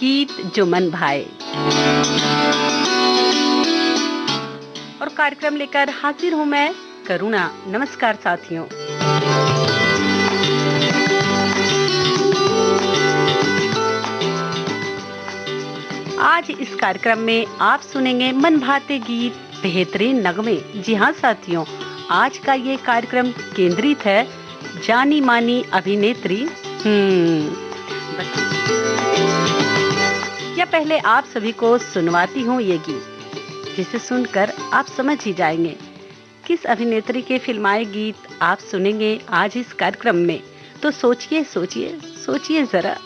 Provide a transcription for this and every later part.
गीत जो मन भाए और कार्यक्रम लेकर हाजिर हूँ मैं करुणा। नमस्कार साथियों। आज इस कार्यक्रम में आप सुनेंगे मन भाते गीत, बेहतरीन नगमे। जी हाँ साथियों, आज का ये कार्यक्रम केंद्रित है जानी मानी अभिनेत्री या पहले आप सभी को सुनवाती हूँ ये गीत, जिसे सुनकर आप समझ ही जाएंगे किस अभिनेत्री के फिल्माए गीत आप सुनेंगे आज इस कार्यक्रम में। तो सोचिए सोचिए सोचिए जरा।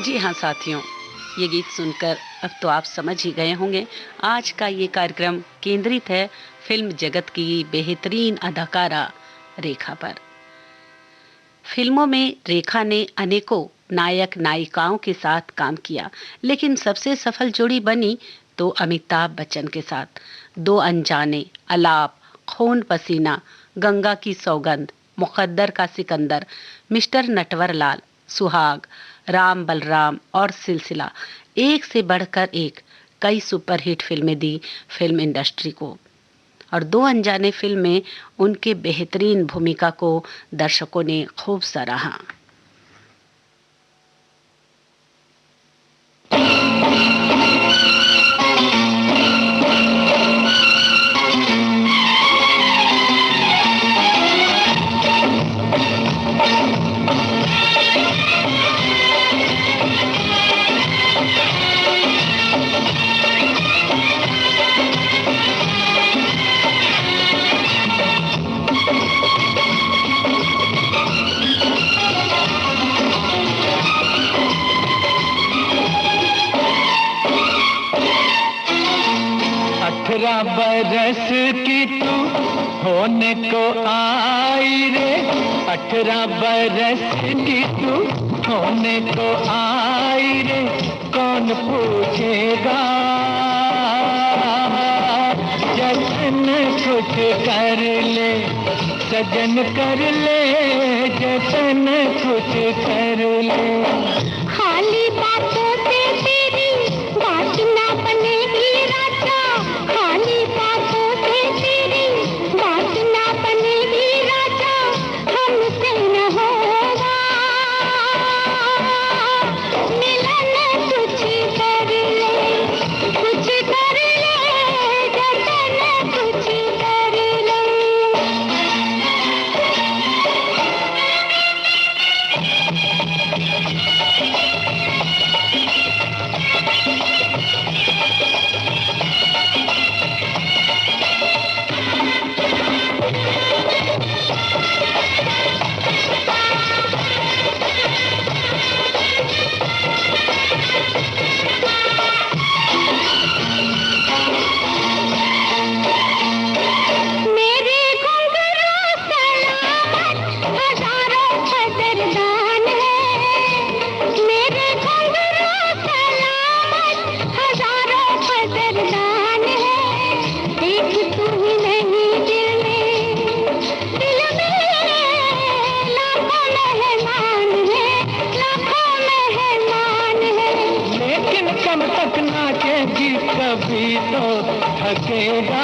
जी हाँ साथियों, ये गीत सुनकर अब तो आप समझ ही गए होंगे आज का ये कार्यक्रम केंद्रित है फिल्म जगत की बेहतरीन अदाकारा रेखा पर। फिल्मों में रेखा ने अनेकों नायक नायिकाओं के साथ काम किया, लेकिन सबसे सफल जोड़ी बनी तो अमिताभ बच्चन के साथ। दो अनजाने, अलाप, खून पसीना, गंगा की सौगंध, मुकद्दर का सिकंदर, मिस्टर नटवरलाल, सुहाग, राम बलराम और सिलसिला, एक से बढ़कर एक कई सुपरहिट फिल्में दी फिल्म इंडस्ट्री को। और दो अनजाने फिल्म में उनके बेहतरीन भूमिका को दर्शकों ने खूब सराहा। बरस की तू होने को आई रे, 18 बरस की तू होने को आई रे, कौन पूछेगा जतन कुछ कर ले, सजन कर ले जतन कुछ कर ले। खाली बातों से तेरी बात ना बनेगी राजा, खाली बातों से तेरी बात ना बनेगी राजा, हमसे न होगा मिलन, कुछ कर ले, कुछ कर ले जतन कुछ कर ले। कभी तो थकेगा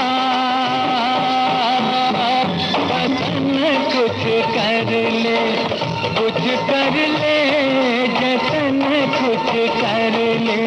बदन, कुछ कर ले, कुछ कर ले जतन कुछ कर ले।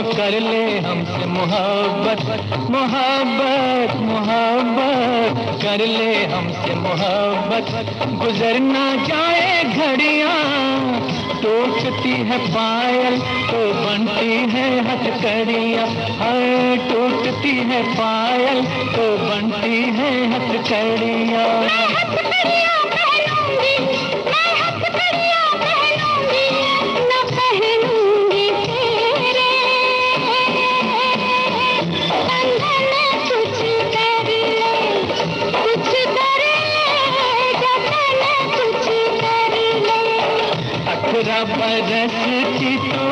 कर ले हमसे मोहब्बत, मोहब्बत, मोहब्बत, कर ले हमसे मोहब्बत, गुजर ना जाए घड़ियां, टूटती है पायल तो बनती है हथकड़ियां, हाय टूटती है पायल तो बनती है हथकड़ियां। बरस की तू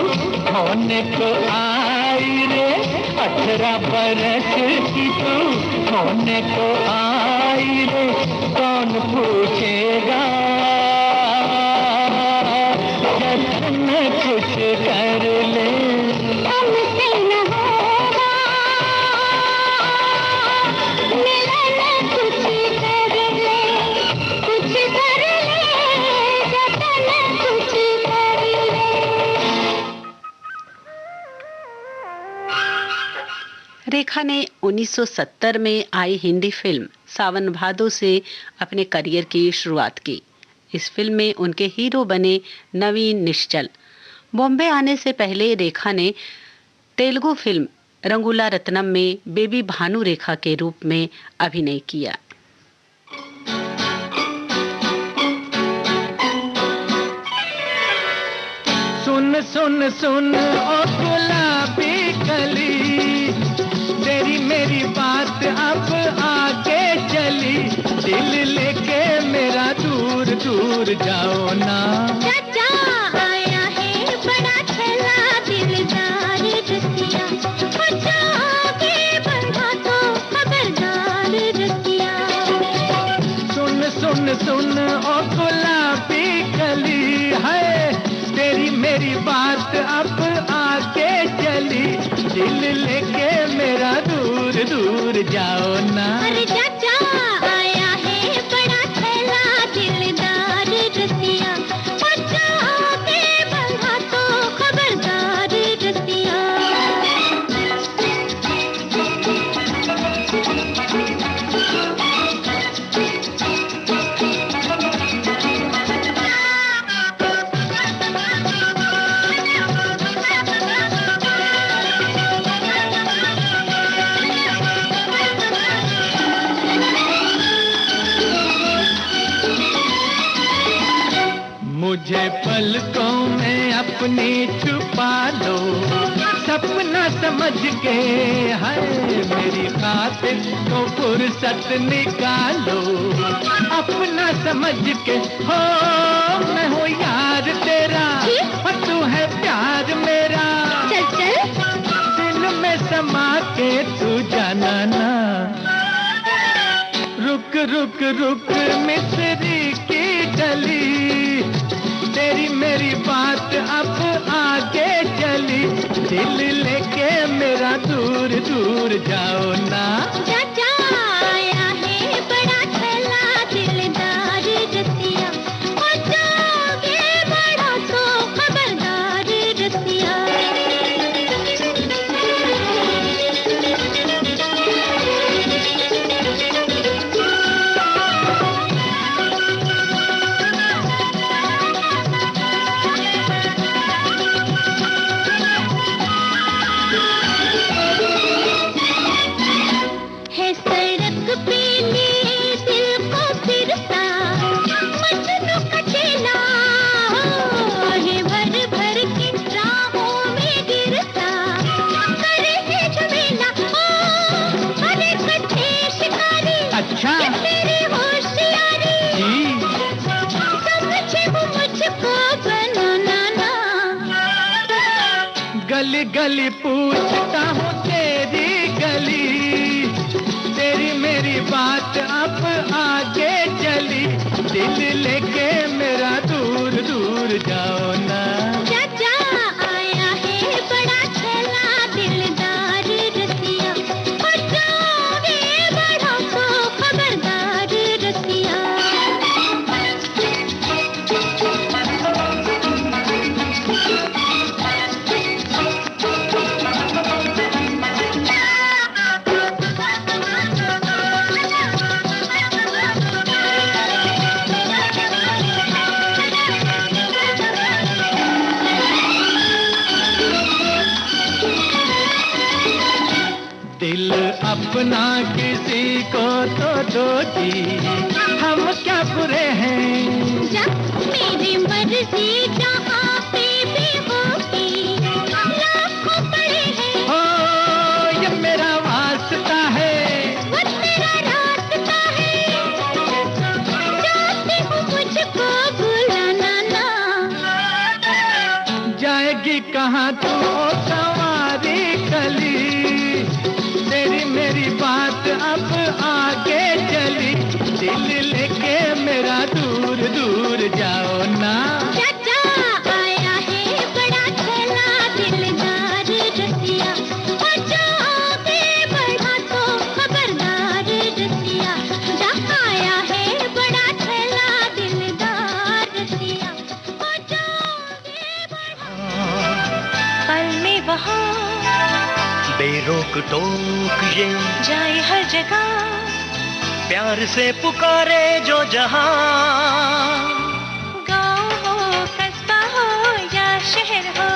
होने को आई रे, 18 बरस की तू होने को आई रे, कौन पूछेगा जतन कुछ कर ले। हमसे न होगा मिलन, कुछ कर ले, कुछ कर ले जतन कुछ कर ले। रेखा ने 1970 में आई हिंदी फिल्म सावन भादो से अपने करियर की शुरुआत की। इस फिल्म में उनके हीरो बने नवीन निश्चल। बॉम्बे आने से पहले रेखा ने तेलुगु फिल्म रंगूला रत्नम में बेबी भानु रेखा के रूप में अभिनय किया। सुन सुन सुन ओ गुलाबी कली, तेरी मेरी बात अब आगे चली, दिल लेके मेरा दूर दूर जाओ ना। चाचा आया है बड़ा छला दिलदार रसिया, अच्छा आगे बढ़ा तो खबरदार रसिया। सुन सुन सुन ओ गुलाबी कली है, तेरी मेरी बात अब आगे चली, दिल लेके मेरा दूर दूर जाओ ना। अरे चाचा आया है बड़ा छला दिलदार रसिया, अच्छा आगे बढ़ा तो खबरदार रसिया। मुझे पलकों में अपनी छुपा लो, सपना समझ के है मेरी खातिर तो फुर्सत निकालो। अपना समझ के हो मैं हूँ यार तेरा, और तू है प्यार मेरा। चल चल दिल में समा के तू जाना ना। रुक रुक रुक मिस्री की गली, तेरी मेरी बात अब आगे चली, दिल लेके मेरा दूर दूर जाओ ना। चाचा आया है बड़ा छला दिलदार रसिया, अच्छा आगे बढ़ा तो खबरदार रसिया। है सड़क पीली दिल को फिरता, मजनू का चेला है भर भर के राहों में गिरता, करे है झमेला ओ अरे कच्चे शिकारी। अच्छा ये तेरी होशियारी जी, समझे वो मुझको बनाना ना। गली गली पूछता हूँ तेरी गली, तेरी मेरी बात अब आगे चली, दिल लेके मेरा दूर दूर जाओ ना। चाचा आया है बड़ा छला दिलदार रसिया, अच्छा आगे बढ़ा तो खबरदार रसिया। दिल अपना किसी को तो दो जी, हम क्या बुरे हैं। जब मेरी मर्जी जहाँ पे भी होगी, लाखों पड़े हैं हो ये मेरा वास्ता है, वो तेरा रास्ता है। चाहती हूँ मुझको बुलाना ना। जाएगी कहाँ तू ओ सवारी कली, तेरी मेरी बात अब आगे चली, दिल लेके मेरा दूर दूर जाओ ना। चाचा बेरोक टोक ये जाए हर जगह, प्यार से पुकारे जो जहां। गाँव हो कस्बा हो या शहर हो,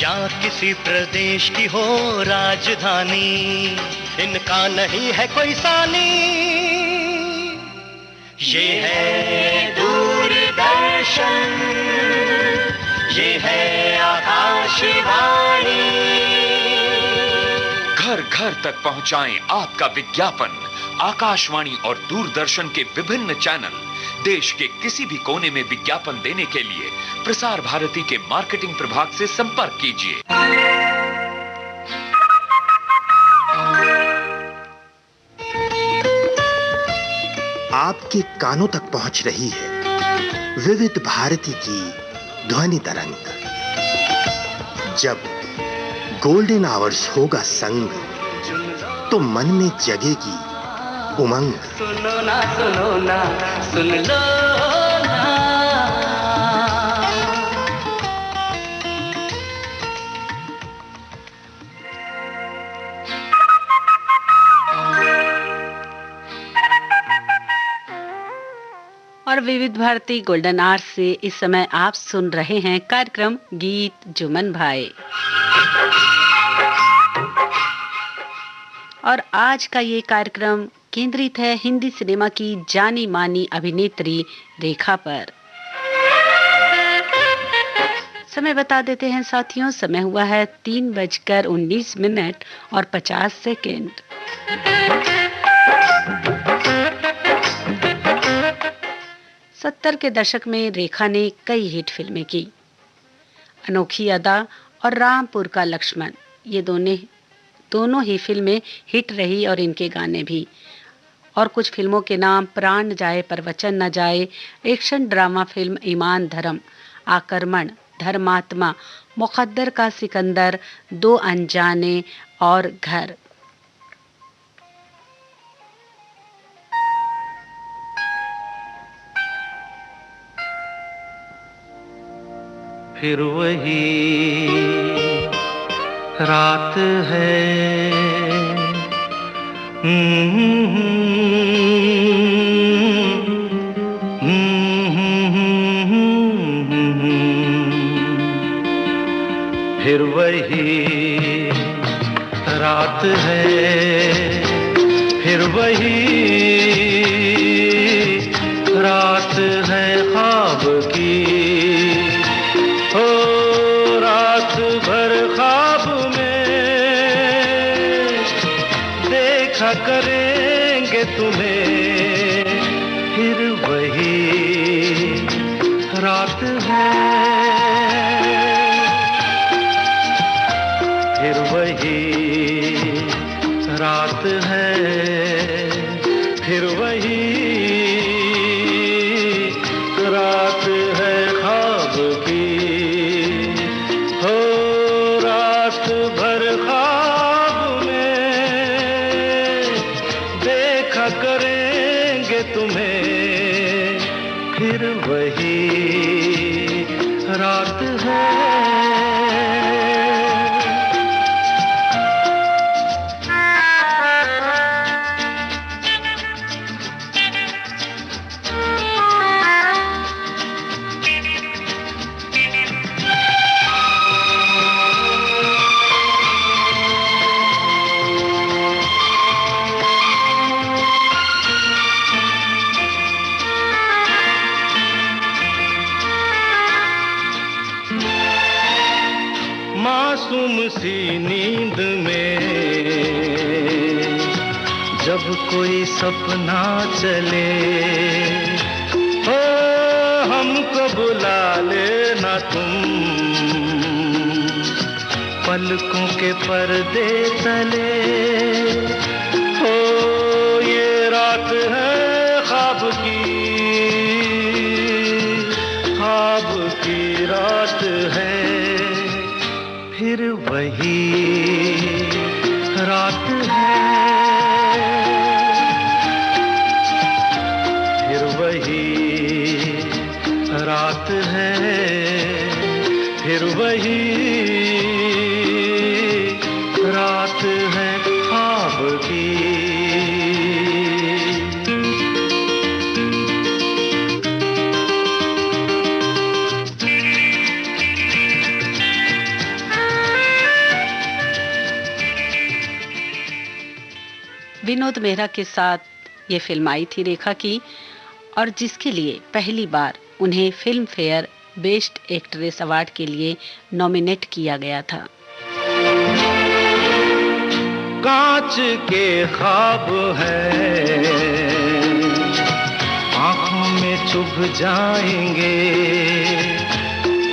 या किसी प्रदेश की हो राजधानी, इनका नहीं है कोई सानी। ये है दूरदर्शन, ये है आकाशवाणी। घर घर तक पहुंचाएं आपका विज्ञापन। आकाशवाणी और दूरदर्शन के विभिन्न चैनल। देश के किसी भी कोने में विज्ञापन देने के लिए प्रसार भारती के मार्केटिंग प्रभाग से संपर्क कीजिए। आपके कानों तक पहुंच रही है विविध भारती की ध्वनि तरंग। जब गोल्डन आवर्स होगा संग, तो मन में जगेगी उमंग। सुनो ना सुनो ना सुन लो ना। और विविध भारती गोल्डन आवर्स से इस समय आप सुन रहे हैं कार्यक्रम गीत जुमन भाई। और आज का ये कार्यक्रम केंद्रित है हिंदी सिनेमा की जानी मानी अभिनेत्री रेखा पर। समय बता देते हैं साथियों, समय हुआ है 3:19 और 50 सेकेंड। 70 के दशक में रेखा ने कई हिट फिल्में की। अनोखी अदा और रामपुर का लक्ष्मण, ये दोनों ही फिल्में हिट रही और इनके गाने भी। और कुछ फिल्मों के नाम प्राण जाए पर वचन न जाए, एक्शन ड्रामा फिल्म ईमान धर्म, आक्रमण, धर्मात्मा, मुकद्दर का सिकंदर, दो अनजाने और घर। फिर वही रात है, फिर वही रात है, फिर वही रात है ख्वाब की। हो रात भर ख्वाब में देखा करेंगे तुम्हें, फिर वही रात है, फिर वही रात है, फिर वही रात है ख्वाब की। हो रात भर ख्वाब में देखा करेंगे तुम्हें, फिर वही रात है। मासूम सी नींद में जब कोई सपना चले, हो हमको बुला लेना तुम, पलकों के पर्दे तले। हो ये रात है ख्वाब की रात है, फिर वही रात है, फिर वही रात है, फिर वही विनोद मेहरा के साथ ये फिल्म आई थी रेखा की, और जिसके लिए पहली बार उन्हें film fair best actress award के लिए नॉमिनेट किया गया था। कांच के ख्वाब है, आंखों में चुभ जाएंगे,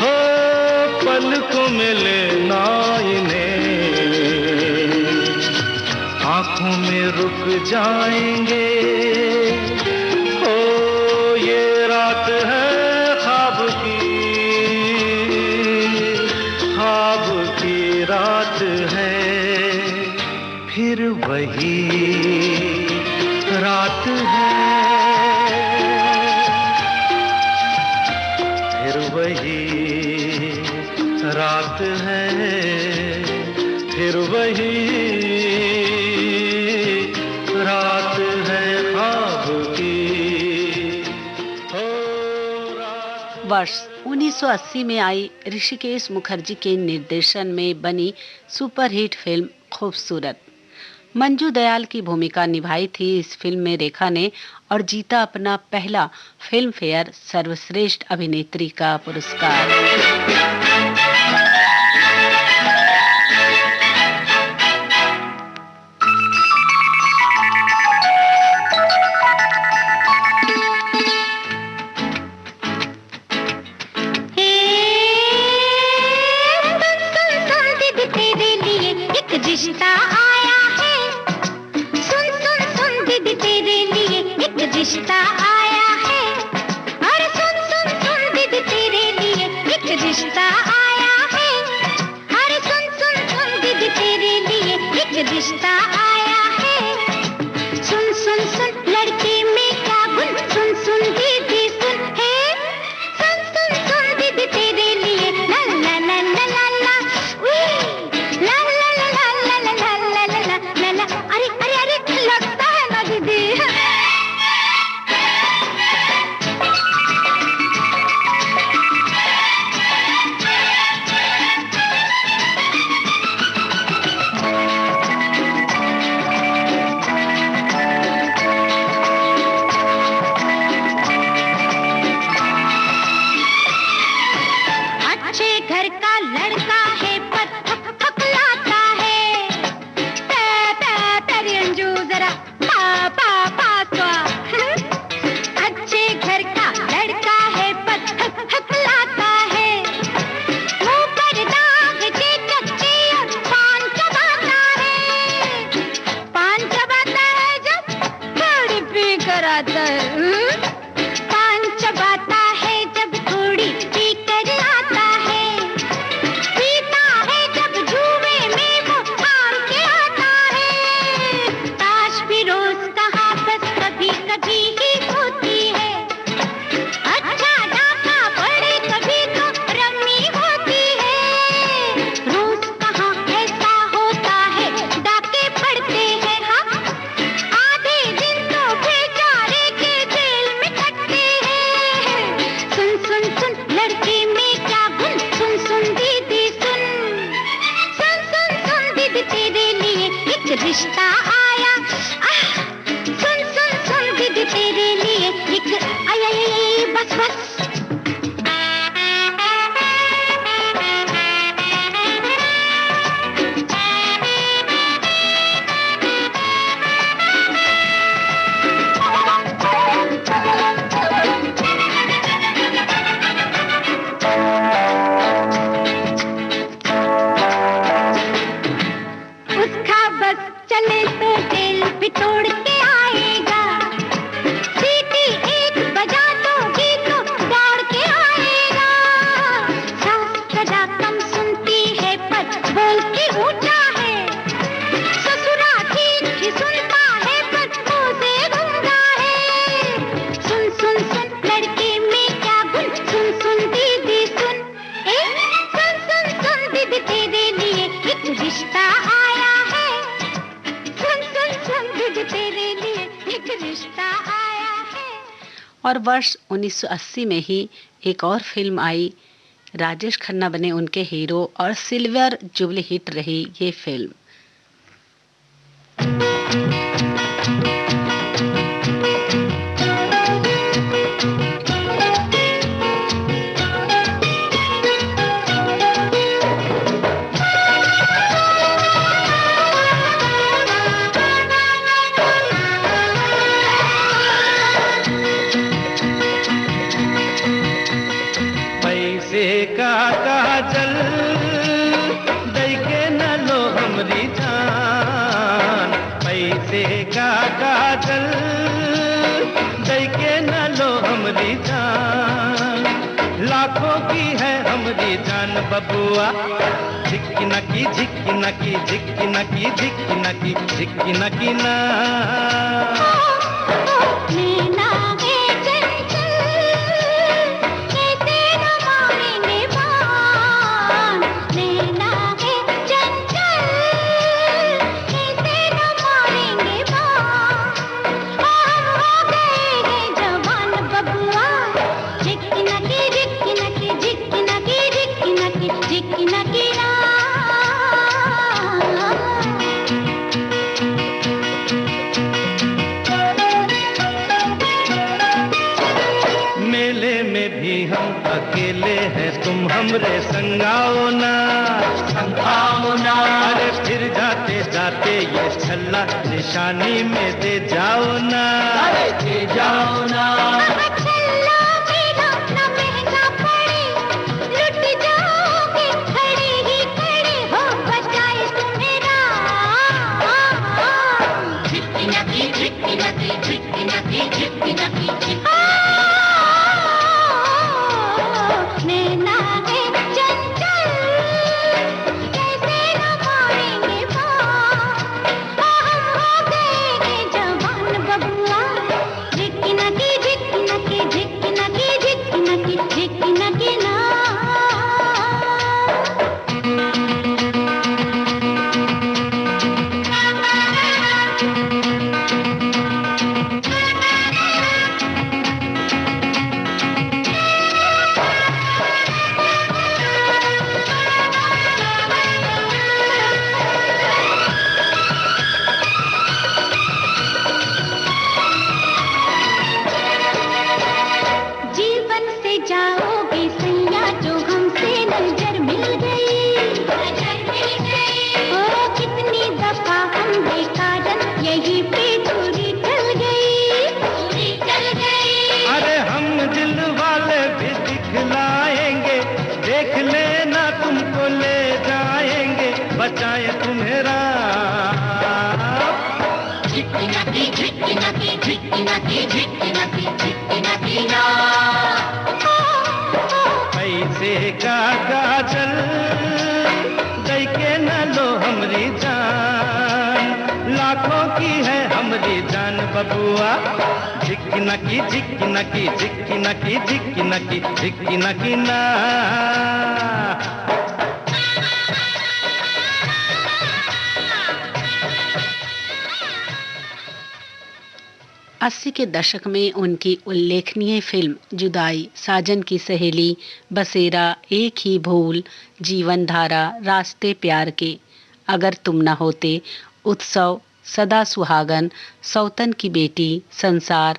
हो पलकों में लेना इन्हें, आंखों में रुक जाएंगे, हो ये रात है ख्वाब की रात है, फिर वही रात है, फिर वही रात है, फिर वही रात है ख्वाब की, हो रात। वर्ष 1980 में आई ऋषिकेश मुखर्जी के निर्देशन में बनी सुपरहिट फिल्म खूबसूरत। मंजू दयाल की भूमिका निभाई थी इस फिल्म में रेखा ने, और जीता अपना पहला फिल्म फेयर सर्वश्रेष्ठ अभिनेत्री का पुरस्कार। रिश्ता आया है, सुन सुन सुन दीदी तेरे लिए एक रिश्ता आया है, और सुन सुन सुन दीदी तेरे लिए एक रिश्ता आया है, और सुन सुन सुन दीदी तेरे लिए एक रिश्ता आया है, सुन सुन सुन लड़के में क्या गुण, सुन सुन दीदी सुन है, सुन सुन सुन दीदी तेरे लिए ला ला ला ला ला ला, ला ला ला ला ला ला ला ला ला ला, अरे अरे अरे लगता है ना दीदी। अच्छे घर का लड़का है पर थकलाता है, तेरी अंजू जरा पा पा पा स्वा। अच्छे घर का लड़का है पर थकलाता है, मुंह पर दाग के कच्चे और पान चबाता है, पान चबाता है जब थोड़ी पी कर आता है, पान चबाता है जब थोड़ी पी कर आता है, पीता है जब जुए में वो हार के आता है, ताश भी रोज कहाँ बस कभी कभी ही होती है, अच्छा डाका पड़े कभी तो रम्मी होती है, रोज कहाँ ऐसा होता है डाके पड़ते हैं, हाँ आधे दिन तो बेचारे के जेल में कटते हैं, सुन सुन सुन लड़के में क्या गुण, सुन सुन दीदी सुन, सुन सुन सुन दीदी तेरे लिए एक रिश्ता आया, सुन सुन सुन दीदी तेरे लिए एक आया, बस बस। उसका बस चले तो दिल भी तोड़ के आएगा, सीटी एक बजा दोगी तो दौड़ के आएगा, सास सदा कम सुनती है पर बोल के ऊंचा है, ससुरा ठीक ही सुनता है पर मुंह से गूंगा है, सुन सुन सुन लड़के में क्या गुण, सुन सुन दीदी सुन, सुन सुन सुन दीदी तेरे लिए एक रिश्ता आया है, सुन सुन सुन दीदी तेरे लिए एक रिश्ता आया है। और वर्ष 1980 में ही एक और फिल्म आई, राजेश खन्ना बने उनके हीरो, और सिल्वर जुबली हिट रही ये फिल्म। का काजल दई के न लो हमरी जान, लाखों की है हमरी जान बबुआ। झिक्की नकी झिक्की नकी झिक्की नकी झिक्की नकी झिक्की नकी ना। नैना है चंचल कैसे न मारेंगे बाण, नैना है चंचल कैसे न मारेंगे बाण। हम हो गए हैं जवान बबुआ, झिक्की नकी झिक्की नकी झिक्की नकी झिक्की नकी झिक्की नकी ना। मेले में भी हम अकेले हैं, तुम हमरे संगाओ ना, संगाओ ना। अरे फिर जाते जाते ये छल्ला निशानी में दे जाओ ना, अरे दे जाओ ना। छल्ला मेरा न महंगा पड़े, लुट जाओगे खड़े ही खड़े हो, बचाए तुम्हें राम। झिक्की नकी झिक्की नकी झिक्की नकी झिक्की नकी। नैना है चंचल कैसे न मारेंगे बाण, हम हो गए हैं जवान बबुआ। झिक्की नकी झिक्की नकी झिक्की नकी झिक्की नकी झिक्की नकी ना। जीवन से जाओगे सैया जो हमसे नजर मिल गई, नजर मिल गई। ओ कितनी दफा हम बेकारन यहीं पे चोरी चल गई, चोरी चल गई। अरे हम दिल वाले भी दिखलाएंगे, देख लेना तुमको ले जाएंगे, बचाए तुम्हें राम। झिक्की नकी झिक्की नकी झिक्की नकी झिक्की नकी झिक्की नकी ना। पैसे का काजल दई के न लो हमरी जान, लाखों की है हमरी जान बबुआ। झिक्की नकी झिक्की नकी झिक्की नकी झिक्की नकी झिक्की नकी ना। 80 के दशक में उनकी उल्लेखनीय फिल्म जुदाई, साजन की सहेली, बसेरा, एक ही भूल, जीवन धारा, रास्ते प्यार के, अगर तुम न होते, उत्सव, सदा सुहागन, सौतन की बेटी, संसार,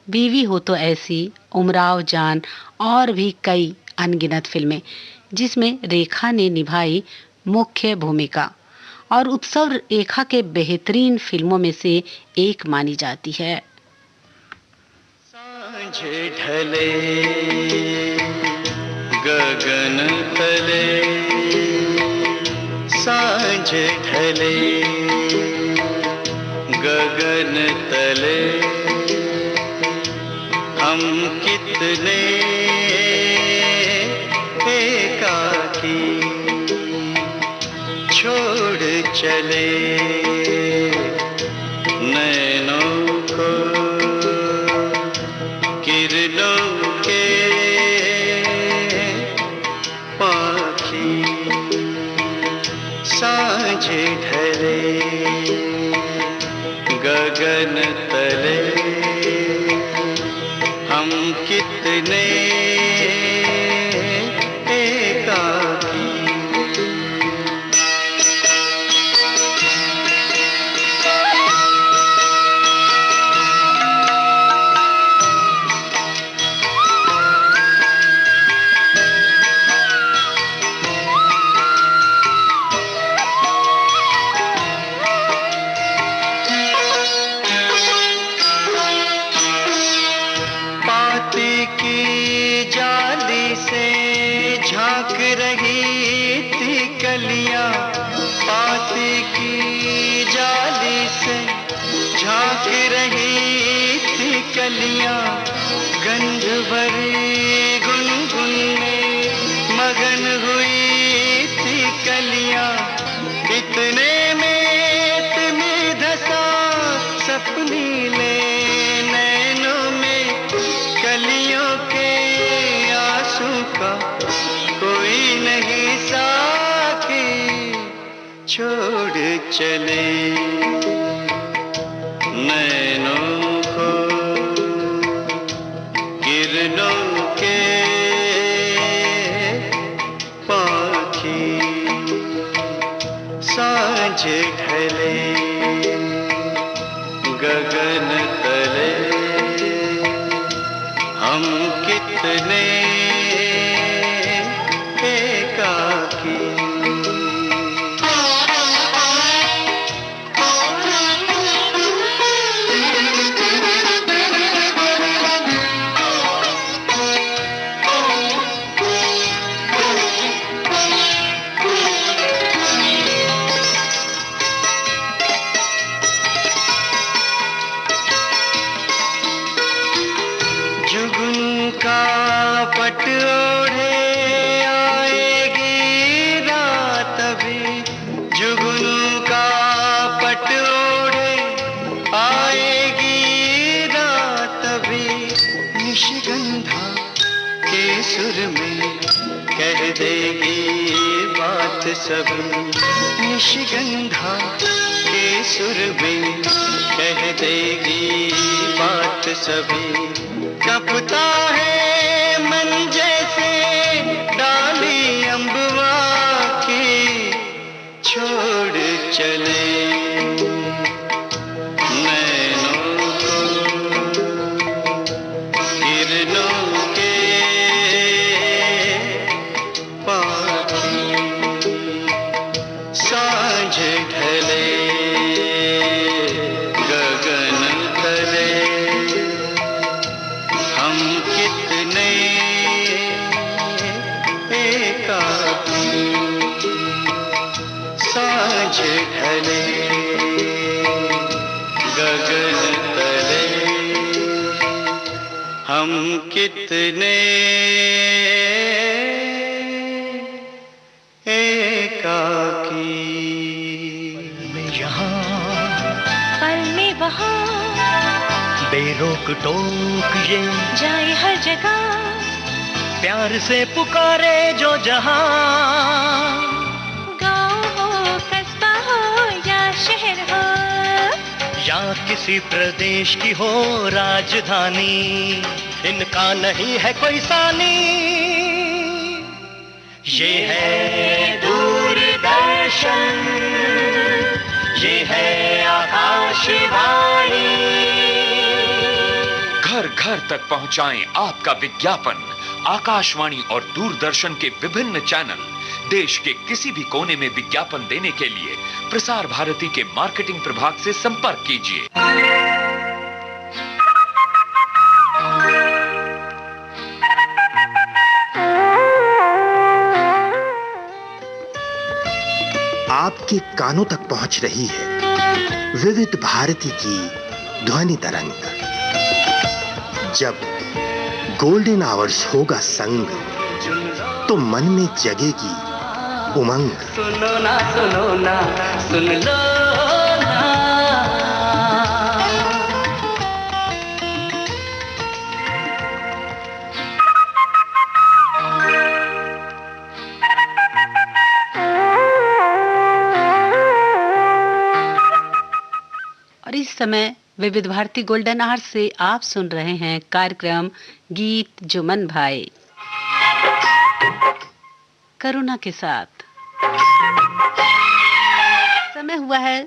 बीवी हो तो ऐसी, उमराव जान और भी कई अनगिनत फिल्में जिसमें रेखा ने निभाई मुख्य भूमिका और उत्सव रेखा के बेहतरीन फिल्मों में से एक मानी जाती है। सांझ ढले गगन तले, सांझ ढले गगन तले, हम कितने एकाकी छोड़ चले नैनों को किरणों के पाखी। सांझ ढले गगन तले, हम कितने एकाकी। कलियां गंध भरी गुनगुन में मगन हुई थी कलियां, इतने में तुम्हें धसा सपनी ले नैनों में, कलियों के आंसू का कोई नहीं साकी छोड़ चले नैनों को किरणों के पाखी, सांझ ढले गगन तले हम कितने एकाकी। जुगनू का पट ओढ़े आएगी रात अभी, जुगनू का पट ओढ़े आएगी रात अभी, निशिगंधा के सुर में कह देगी बात सभी, निशिगंधा के सुर में कह देगी बात सभी। कपता है मन जैसे डाली अम्बवा की, छोड़ चले नैनों को किरणों के पाखी, सांझ ढले गगन तले हम कितने एकाकी, सांझ ढले गगन तले हम कितने एकाकी। यहाँ पल में वहाँ बेरोक टोक ये जाए हर जगह, प्यार से पुकारे जो जहां, गाँव हो कस्बा हो या शहर हो, या किसी प्रदेश की हो राजधानी, इनका नहीं है कोई सानी। ये है दूरदर्शन, ये है आकाशवाणी। घर घर तक पहुंचाएं आपका विज्ञापन। आकाशवाणी और दूरदर्शन के विभिन्न चैनल देश के किसी भी कोने में विज्ञापन देने के लिए प्रसार भारती के मार्केटिंग प्रभाग से संपर्क कीजिए। आपके कानों तक पहुंच रही है विविध भारती की ध्वनि तरंग। जब गोल्डन आवर्स होगा संग, तो मन में जगेगी उमंग। सुनो ना सुन लो ना। और इस समय विविध भारती गोल्डन आवर से आप सुन रहे हैं कार्यक्रम गीत जो मन भाए, करुणा के साथ। समय हुआ है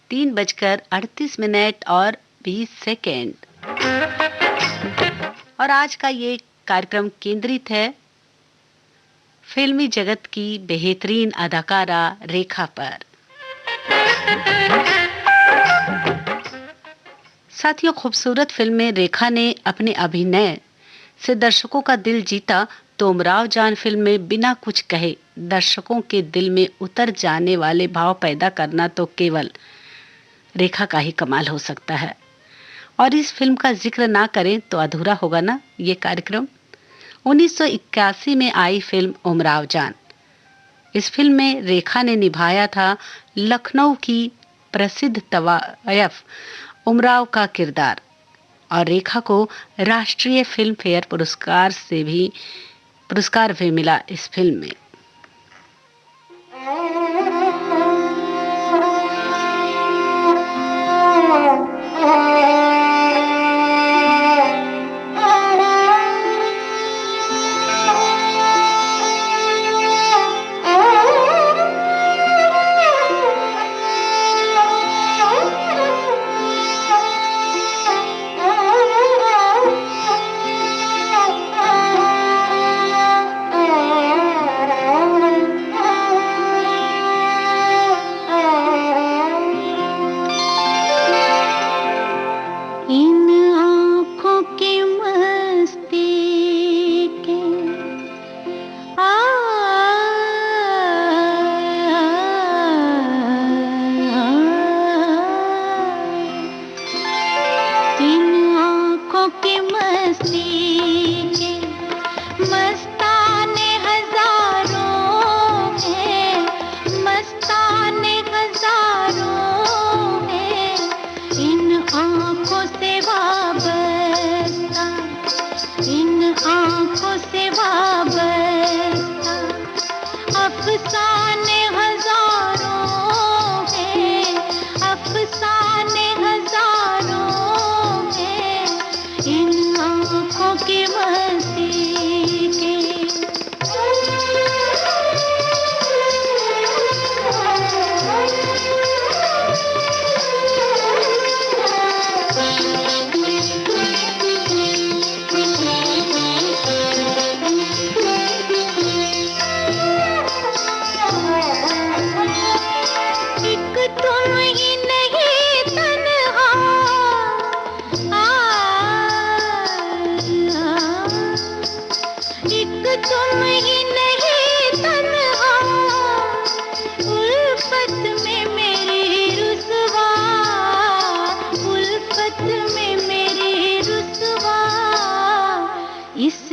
3:38 और 20 सेकेंड। और आज का ये कार्यक्रम केंद्रित है फिल्मी जगत की बेहतरीन अदाकारा रेखा पर। साथियों, खूबसूरत फिल्म में रेखा ने अपने अभिनय से दर्शकों का दिल जीता तो उमराव जान फिल्म में बिना कुछ कहे दर्शकों के दिल में उतर जाने वाले भाव पैदा करना तो केवल रेखा का ही कमाल हो सकता है। और इस फिल्म का जिक्र ना करें तो अधूरा होगा ना ये कार्यक्रम। 1981 में आई फिल्म उमराव जान। इस फिल्म में रेखा ने निभाया था लखनऊ की प्रसिद्ध तवायफ उमराव का किरदार और रेखा को राष्ट्रीय फिल्म फेयर पुरस्कार भी मिला इस फिल्म में।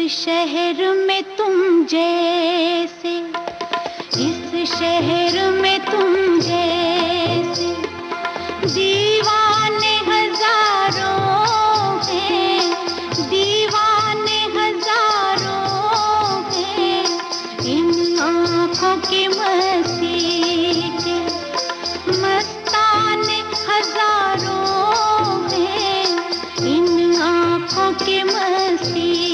शहर में तुम जैसे, इस शहर में तुम जैसे दीवाने हजारों हैं, दीवाने हजारों हैं। इन आँखों की मस्ती के मस्ताने हजारों हैं, इन आँखों की मस्ती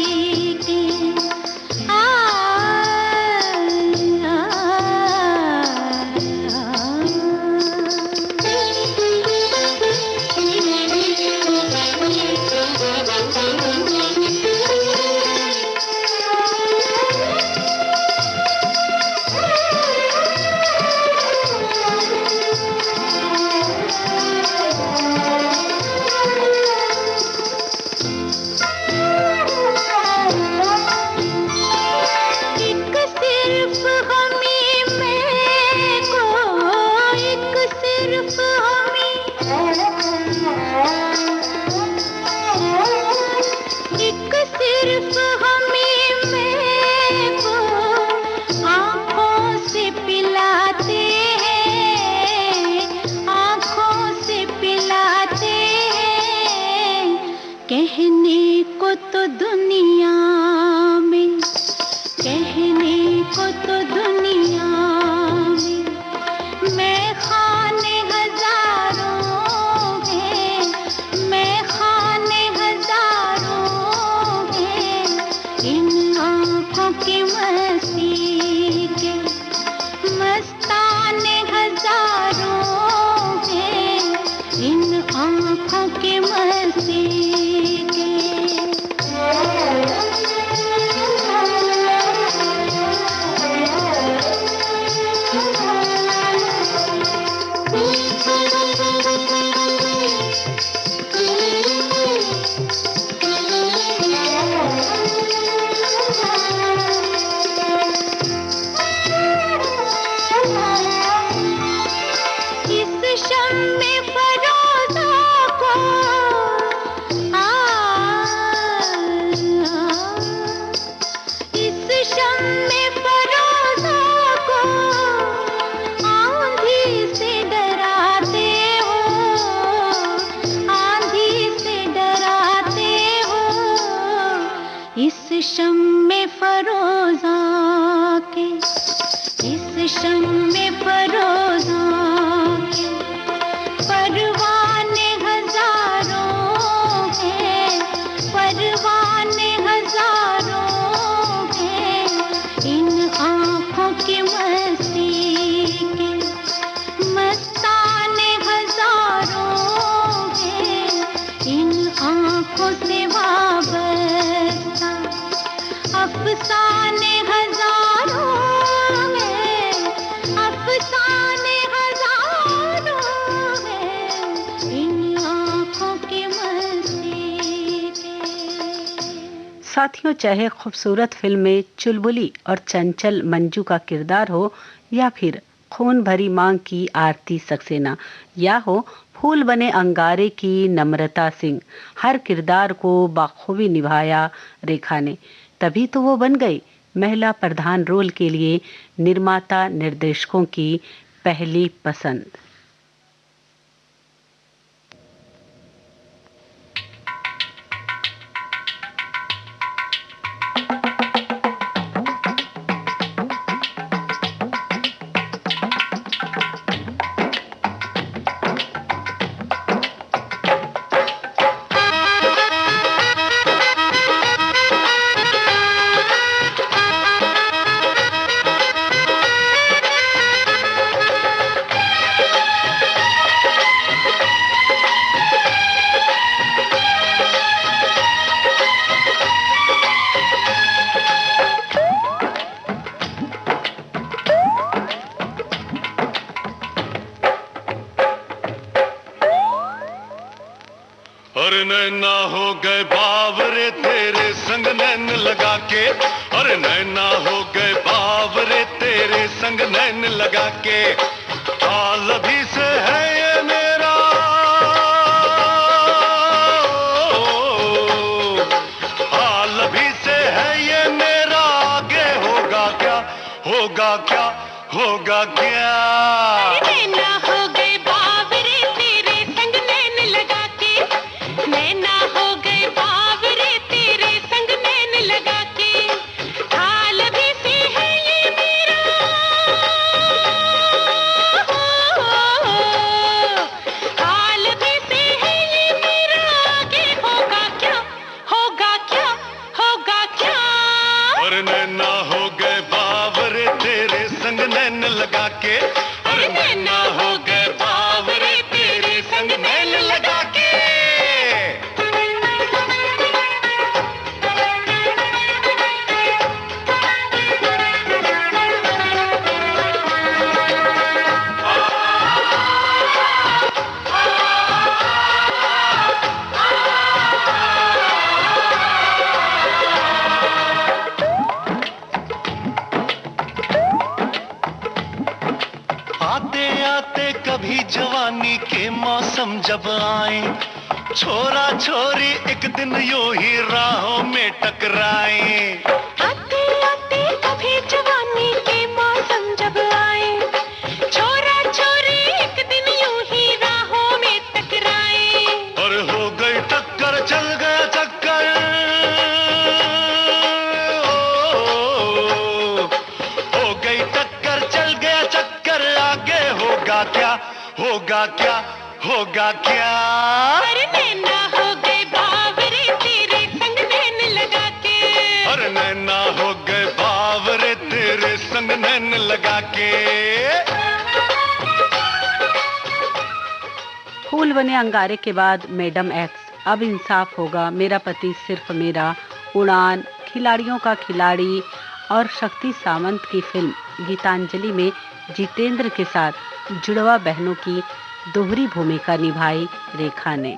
अफसाने हजारों हैं, अफसाने हजारों हैं, इन आँखों की मस्ती के। साथियों, चाहे खूबसूरत फिल्म में चुलबुली और चंचल मंजू का किरदार हो, या फिर खून भरी मांग की आरती सक्सेना, या हो फूल बने अंगारे की नम्रता सिंह, हर किरदार को बाखूबी निभाया रेखा ने। तभी तो वो बन गई महिला प्रधान रोल के लिए निर्माता निर्देशकों की पहली पसंद। और नैना हो गए बावरे तेरे संग नैन लगा के, और नैना हो गए बावरे तेरे संग नैन लगा के, हाल भी से है ये मेरा, हाल भी से है ये मेरा, आगे होगा क्या, होगा क्या, होगा क्या। नैना हो गए बावरे तेरे संग नैन लगा के, नैना हो गए बावरे तेरे संग नैन लगा के, हाल भी से है ये मेरा, हाल भी से है ये मेरा, आगे होगा क्या, होगा क्या, होगा क्या। और नैना हो गए बावरे तेरे संग नैन लगा के, और नैना हो गए बावरे तेरे संग नैन लगा के। आते आते कभी जवानी के मौसम जब आए, छोरा छोरी एक दिन यूं ही राहों में टकराए। आते आते कभी जवानी के मौसम जब आए, छोरा छोरी एक दिन यूं ही राहों में टकराए। और हो गई टक्कर चल गया चक्कर, हो गई टक्कर चल गया चक्कर, आगे होगा क्या, होगा क्या, होगा क्या। और नैना हो गए बावरे तेरे संग नैन लगा के, और नैना हो गए बावरे तेरे संग नैन लगा के। फूल बने अंगारे के बाद मैडम एक्स, अब इंसाफ होगा, मेरा पति सिर्फ मेरा, उड़ान, खिलाड़ियों का खिलाड़ी और शक्ति सावंत की फिल्म गीतांजलि में जितेंद्र के साथ जुड़वा बहनों की दोहरी भूमिका निभाई रेखा ने।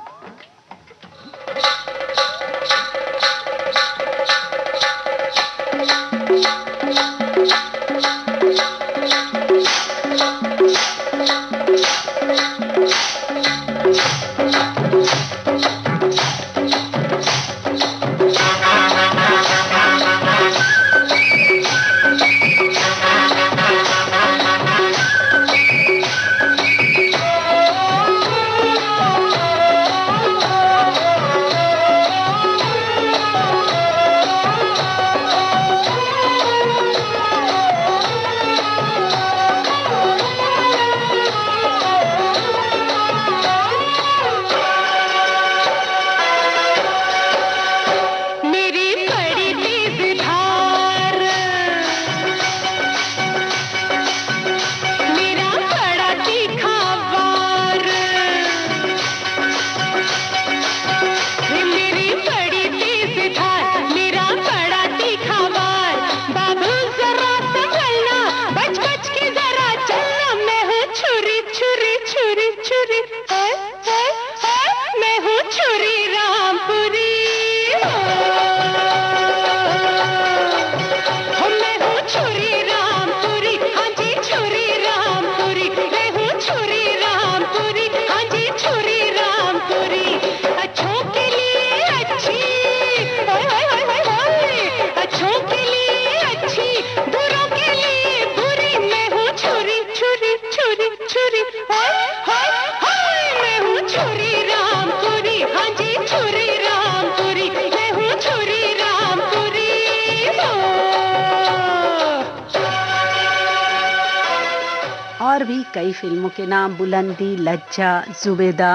और भी कई फिल्मों के नाम बुलंदी, लज्जा, जुबेदा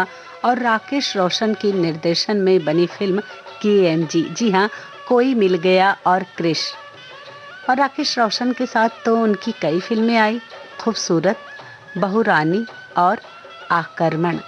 और राकेश रोशन के निर्देशन में बनी फिल्म KMG। जी हाँ, कोई मिल गया और क्रिश। और राकेश रोशन के साथ तो उनकी कई फिल्में आई, खूबसूरत, बहुरानी और आक्रमण।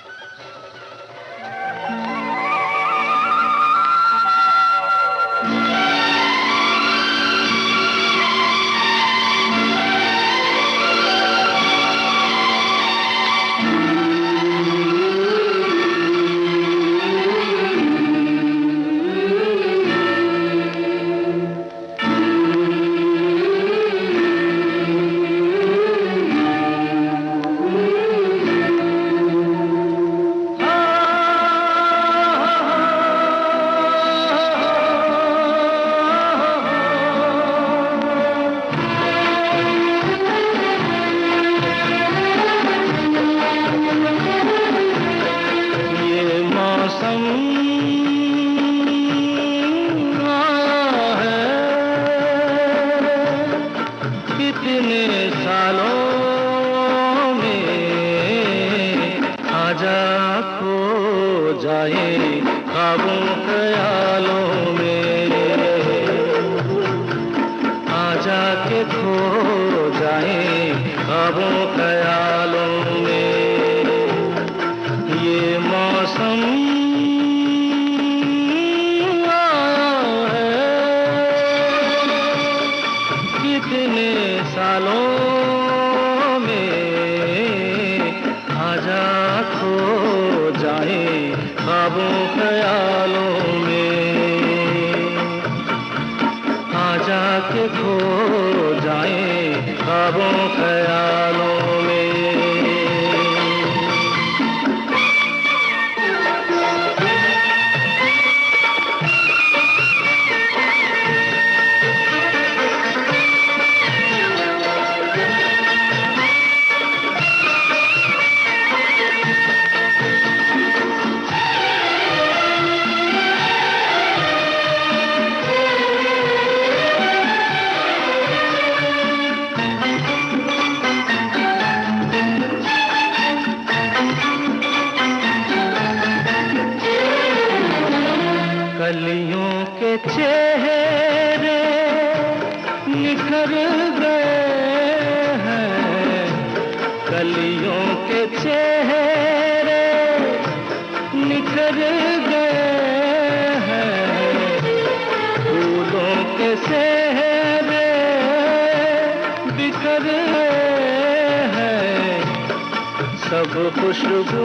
खुशबू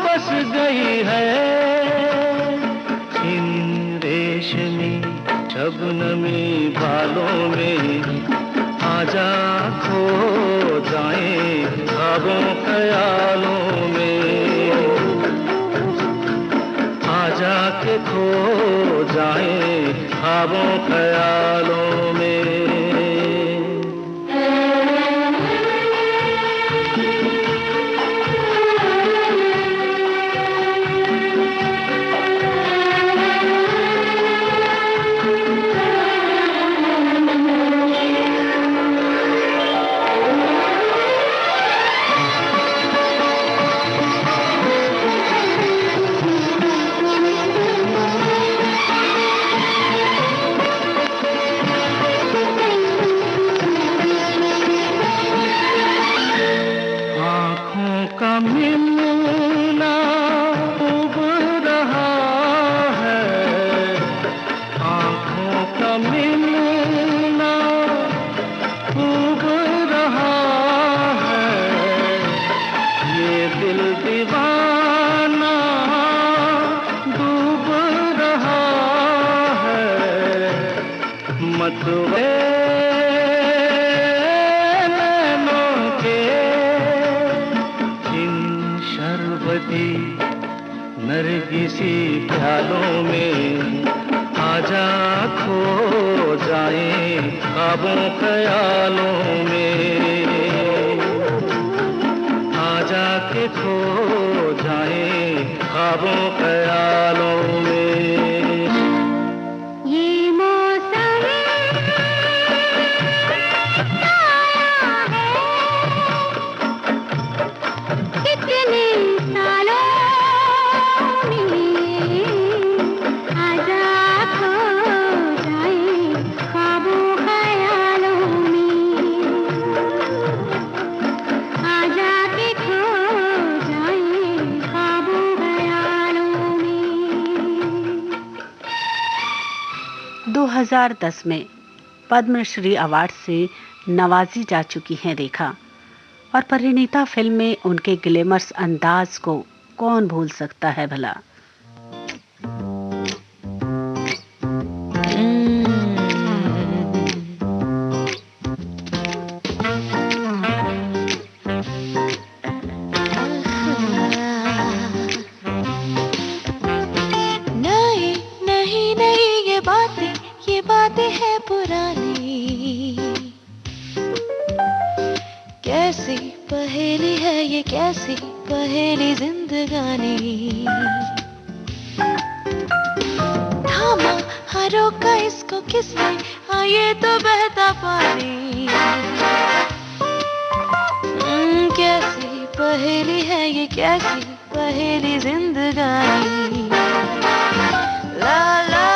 बस गई है इन रेशमी शबनमी बालों में। आजा खो जाए ख्वाबों ख्यालों में, आजा के खो जाए ख्वाबों ख्यालों में। नरगिसी ख्यालों में आजा खो जाए ख्वाबों ख्यालों में, आजा के खो जाए ख्वाबों ख्यालों में। ये मौसम आया 2010 में पद्मश्री अवार्ड से नवाजी जा चुकी हैं रेखा, और परिणीता फिल्म में उनके ग्लैमरस अंदाज को कौन भूल सकता है भला। कैसी पहेली है ये, कैसी पहेली जिंदगानी। थामा हारों का इसको किसने, हाँ ये तो बहता पानी। कैसी पहेली है ये, कैसी पहेली जिंदगानी। ला ला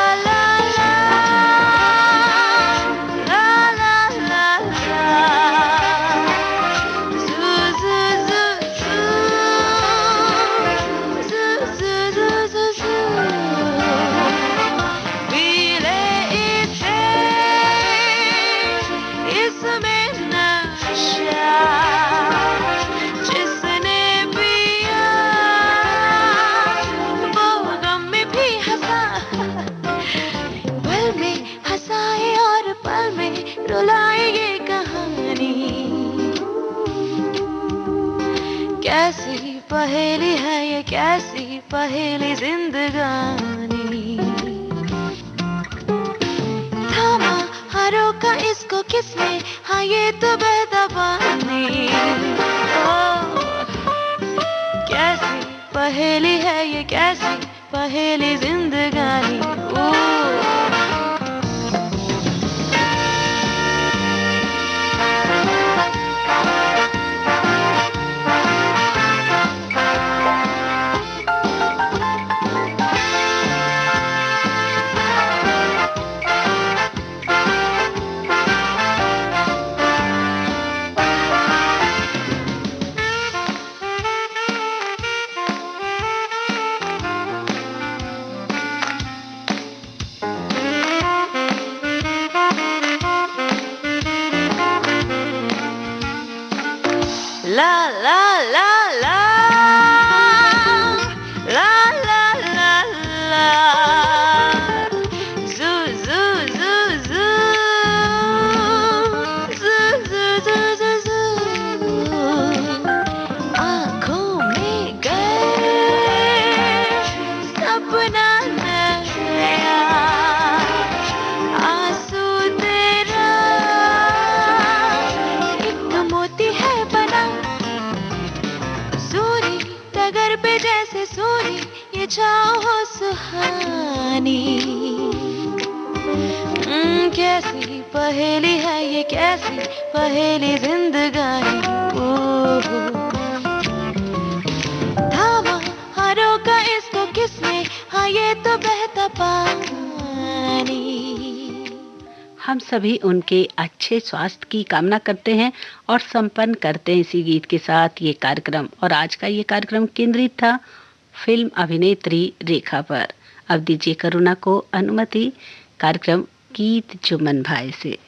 कैसी पहेली है ये, कैसी पहेली जिंदगानी। थामा हारों का इसको किसने, हाँ ये तो बहता पानी। कैसी पहेली है ये, कैसी पहेली जिंदगानी। La la la la la la la la zoo zoo zoo zoo zoo zoo zoo zoo आँखों में गए सपना नया, आंसू तेरा एक मोती है बना। सूरी डगर पे जैसे सूरी ये छाँव हो सुहानी। कैसी पहेली है ये, कैसी पहेली जिंदगानी। थामा हारों का इसको किसने, हाँ ये तो बहता पानी। हम सभी उनके अच्छे स्वास्थ्य की कामना करते हैं और संपन्न करते हैं इसी गीत के साथ ये कार्यक्रम। और आज का ये कार्यक्रम केंद्रित था फिल्म अभिनेत्री रेखा पर। अब दीजिए करुणा को अनुमति कार्यक्रम गीत चुमन भाई से।